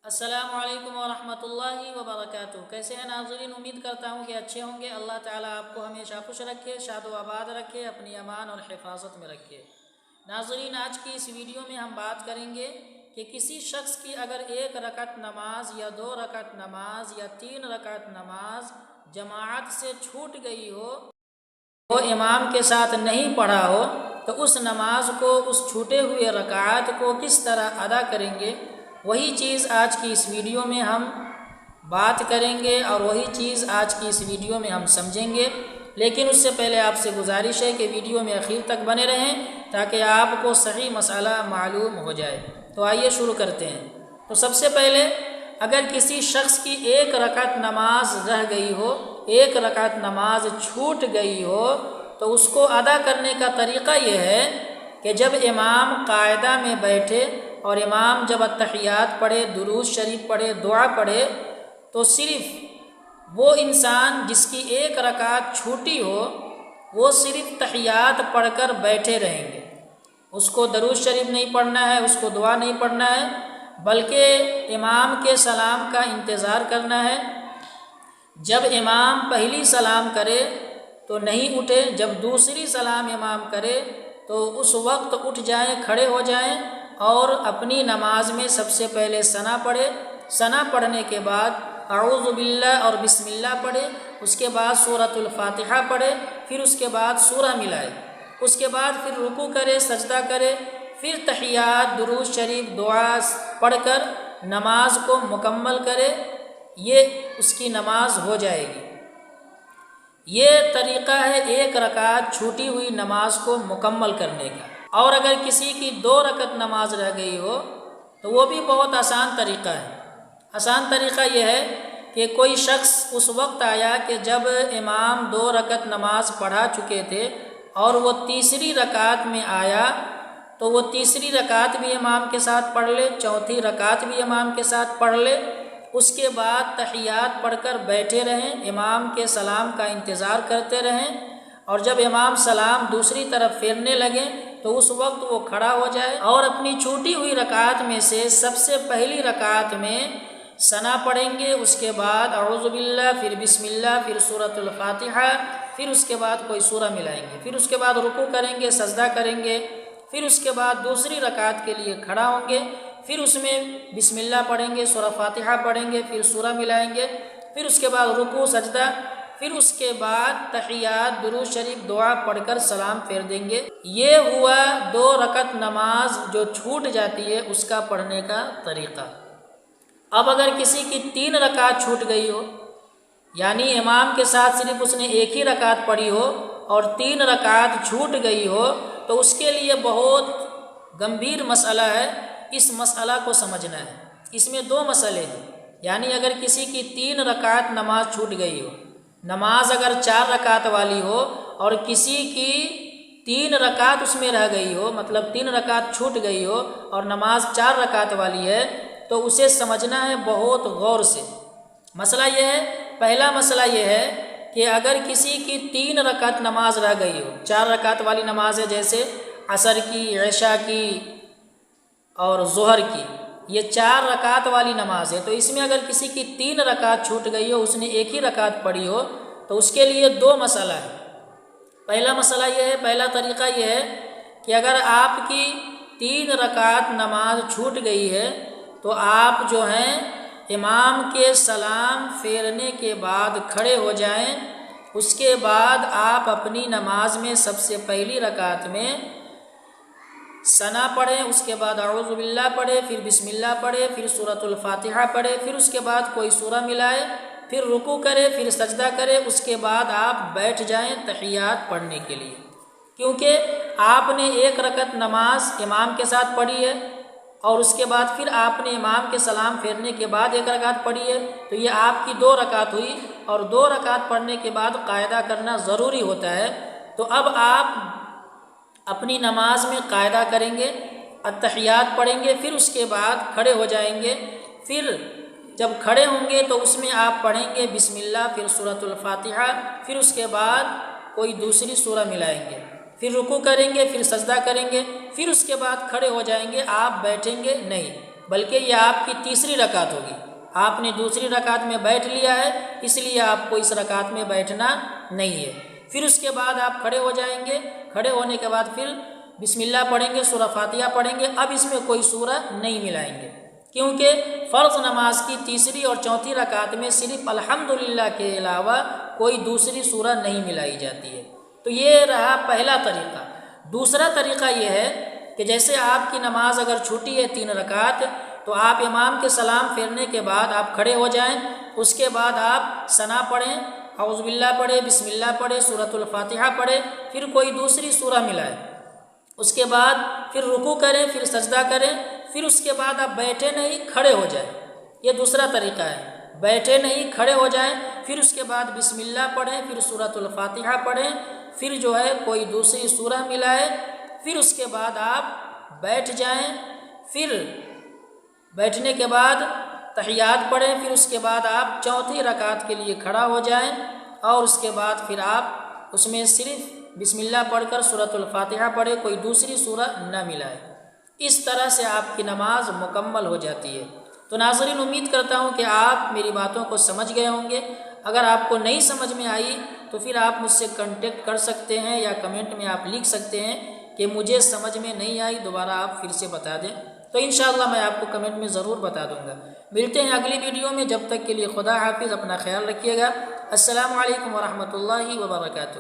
السلام علیکم ورحمۃ اللہ وبرکاتہ۔ کیسے ہیں ناظرین؟ امید کرتا ہوں کہ اچھے ہوں گے۔ اللہ تعالیٰ آپ کو ہمیشہ خوش رکھے، شاد و آباد رکھے، اپنی امان اور حفاظت میں رکھے۔ ناظرین، آج کی اس ویڈیو میں ہم بات کریں گے کہ کسی شخص کی اگر 1 رکعت نماز یا 2 رکعت نماز یا 3 رکعت نماز جماعت سے چھوٹ گئی ہو، وہ امام کے ساتھ نہیں پڑھا ہو، تو اس نماز کو، اس چھوٹے ہوئے رکعات کو کس طرح ادا کریں گے، وہی چیز آج کی اس ویڈیو میں ہم بات کریں گے اور وہی چیز آج کی اس ویڈیو میں ہم سمجھیں گے۔ لیکن اس سے پہلے آپ سے گزارش ہے کہ ویڈیو میں آخر تک بنے رہیں تاکہ آپ کو صحیح مسئلہ معلوم ہو جائے۔ تو آئیے شروع کرتے ہیں۔ تو سب سے پہلے اگر کسی شخص کی 1 رکعت نماز رہ گئی ہو، 1 رکعت نماز چھوٹ گئی ہو، تو اس کو ادا کرنے کا طریقہ یہ ہے کہ جب امام قاعدہ میں بیٹھے اور امام جب التحیات پڑھے، درود شریف پڑھے، دعا پڑھے، تو صرف وہ انسان جس کی 1 رکعت چھوٹی ہو، وہ صرف تحیات پڑھ کر بیٹھے رہیں گے۔ اس کو درود شریف نہیں پڑھنا ہے، اس کو دعا نہیں پڑھنا ہے، بلکہ امام کے سلام کا انتظار کرنا ہے۔ جب امام پہلی سلام کرے تو نہیں اٹھے، جب دوسری سلام امام کرے تو اس وقت اٹھ جائیں، کھڑے ہو جائیں اور اپنی نماز میں سب سے پہلے ثنا پڑھے۔ ثنا پڑھنے کے بعد اعوذ باللہ اور بسم اللہ پڑھے، اس کے بعد سورۃ الفاتحہ پڑھے، پھر اس کے بعد سورہ ملائے، اس کے بعد پھر رکوع کرے، سجدہ کرے، پھر تحیات، درود شریف، دعا پڑھ کر نماز کو مکمل کرے۔ یہ اس کی نماز ہو جائے گی۔ یہ طریقہ ہے 1 رکعت چھوٹی ہوئی نماز کو مکمل کرنے کا۔ اور اگر کسی کی 2 رکعت نماز رہ گئی ہو تو وہ بھی بہت آسان طریقہ ہے۔ آسان طریقہ یہ ہے کہ کوئی شخص اس وقت آیا کہ جب امام 2 رکعت نماز پڑھا چکے تھے اور وہ تیسری رکعت میں آیا، تو وہ تیسری رکعت بھی امام کے ساتھ پڑھ لے، چوتھی رکعت بھی امام کے ساتھ پڑھ لے، اس کے بعد تحیات پڑھ کر بیٹھے رہیں، امام کے سلام کا انتظار کرتے رہیں، اور جب امام سلام دوسری طرف پھیرنے لگیں تو اس وقت وہ کھڑا ہو جائے اور اپنی چھوٹی ہوئی رکعت میں سے سب سے پہلی رکعت میں ثنا پڑھیں گے، اس کے بعد اعوذ باللہ، پھر بسم اللہ، پھر سورۃ الفاتحہ، پھر اس کے بعد کوئی سورہ ملائیں گے، پھر اس کے بعد رکوع کریں گے، سجدہ کریں گے، پھر اس کے بعد دوسری رکعت کے لیے کھڑا ہوں گے، پھر اس میں بسم اللہ پڑھیں گے، سورہ فاتحہ پڑھیں گے، پھر سورہ ملائیں گے، پھر اس کے بعد رکوع، سجدہ، پھر اس کے بعد تحیات، درود شریف، دعا پڑھ کر سلام پھیر دیں گے۔ یہ ہوا 2 رکعت نماز جو چھوٹ جاتی ہے اس کا پڑھنے کا طریقہ۔ اب اگر کسی کی 3 رکعت چھوٹ گئی ہو، یعنی امام کے ساتھ صرف اس نے 1 ہی رکعت پڑھی ہو اور 3 رکعت چھوٹ گئی ہو، تو اس کے لیے بہت گمبھیر مسئلہ ہے۔ اس مسئلہ کو سمجھنا ہے۔ اس میں 2 مسئلے ہیں، یعنی اگر کسی کی 3 رکعت نماز چھوٹ گئی ہو، نماز اگر 4 رکعت والی ہو اور کسی کی 3 رکعت اس میں رہ گئی ہو، مطلب 3 رکعت چھوٹ گئی ہو اور نماز 4 رکعت والی ہے، تو اسے سمجھنا ہے بہت غور سے۔ مسئلہ یہ ہے، پہلا مسئلہ یہ ہے کہ اگر کسی کی 3 رکعت نماز رہ گئی ہو، 4 رکعت والی نماز ہے، جیسے عصر کی، عشاء کی اور ظہر کی، یہ 4 رکعت والی نماز ہے، تو اس میں اگر کسی کی 3 رکعت چھوٹ گئی ہو، اس نے 1 ہی رکعت پڑھی ہو، تو اس کے لیے 2 مسئلہ ہے۔ پہلا مسئلہ یہ ہے، پہلا طریقہ یہ ہے کہ اگر آپ کی 3 رکعت نماز چھوٹ گئی ہے تو آپ جو ہیں امام کے سلام پھیرنے کے بعد کھڑے ہو جائیں، اس کے بعد آپ اپنی نماز میں سب سے پہلی رکعت میں ثنا پڑھیں، اس کے بعد اعوذ باللہ پڑھے، پھر بسم اللہ پڑھے، پھر سورۃ الفاتحہ پڑھے، پھر اس کے بعد کوئی سورہ ملائے، پھر رکوع کرے، پھر سجدہ کرے، اس کے بعد آپ بیٹھ جائیں تحیات پڑھنے کے لیے، کیونکہ آپ نے 1 رکعت نماز امام کے ساتھ پڑھی ہے اور اس کے بعد پھر آپ نے امام کے سلام پھیرنے کے بعد 1 رکعت پڑھی ہے، تو یہ آپ کی 2 رکعت ہوئی، اور 2 رکعت پڑھنے کے بعد قاعدہ کرنا ضروری ہوتا ہے۔ تو اب آپ اپنی نماز میں قاعدہ کریں گے، التحیات پڑھیں گے، پھر اس کے بعد کھڑے ہو جائیں گے، پھر جب کھڑے ہوں گے تو اس میں آپ پڑھیں گے بسم اللہ، پھر سورۃ الفاتحہ، پھر اس کے بعد کوئی دوسری سورہ ملائیں گے، پھر رکوع کریں گے، پھر سجدہ کریں گے، پھر اس کے بعد کھڑے ہو جائیں گے، آپ بیٹھیں گے نہیں۔ بلکہ یہ آپ کی تیسری رکعت ہوگی۔ آپ نے دوسری رکعت میں بیٹھ لیا ہے، اس لیے آپ کو اس رکعت میں بیٹھنا نہیں ہے۔ پھر اس کے بعد آپ کھڑے ہو جائیں گے، کھڑے ہونے کے بعد پھر بسم اللہ پڑھیں گے، سورہ فاتحہ پڑھیں گے۔ اب اس میں کوئی سورہ نہیں ملائیں گے، کیونکہ فرض نماز کی تیسری اور چوتھی رکعت میں صرف الحمدللہ کے علاوہ کوئی دوسری سورہ نہیں ملائی جاتی ہے۔ تو یہ رہا پہلا طریقہ۔ دوسرا طریقہ یہ ہے کہ جیسے آپ کی نماز اگر چھوٹی ہے 3 رکعت، تو آپ امام کے سلام پھیرنے کے بعد آپ کھڑے ہو جائیں، اس کے بعد آپ ثنا پڑھیں، اعوذ باللہ پڑھیں، بسم اللہ پڑھیں، سورۃ الفاتحہ پڑھیں، پھر کوئی دوسری سورہ ملائیں، اس کے بعد پھر رکوع کریں، پھر سجدہ کریں، پھر اس کے بعد آپ بیٹھے نہیں کھڑے ہو جائیں۔ یہ دوسرا طریقہ ہے، بیٹھے نہیں کھڑے ہو جائیں، پھر اس کے بعد بسم اللہ پڑھیں، پھر سورۃ الفاتحہ پڑھیں، پھر جو ہے کوئی دوسری سورہ ملائے، پھر اس کے بعد آپ بیٹھ جائیں، پھر بیٹھنے کے بعد تحیات پڑھیں، پھر اس کے بعد آپ چوتھی رکعت کے لیے کھڑا ہو جائیں، اور اس کے بعد پھر آپ اس میں صرف بسم اللہ پڑھ کر سورۃ الفاتحہ پڑھیں، کوئی دوسری سورہ نہ ملائے۔ اس طرح سے آپ کی نماز مکمل ہو جاتی ہے۔ تو ناظرین، امید کرتا ہوں کہ آپ میری باتوں کو سمجھ گئے ہوں گے۔ اگر آپ کو نہیں سمجھ میں آئی تو پھر آپ مجھ سے کنٹیکٹ کر سکتے ہیں، یا کمنٹ میں آپ لکھ سکتے ہیں کہ مجھے سمجھ میں نہیں آئی، دوبارہ آپ پھر سے بتا دیں، تو انشاءاللہ میں آپ کو کمنٹ میں ضرور بتا دوں گا۔ ملتے ہیں اگلی ویڈیو میں، جب تک کے لیے خدا حافظ، اپنا خیال رکھیے گا۔ السلام علیکم ورحمۃ اللہ وبرکاتہ۔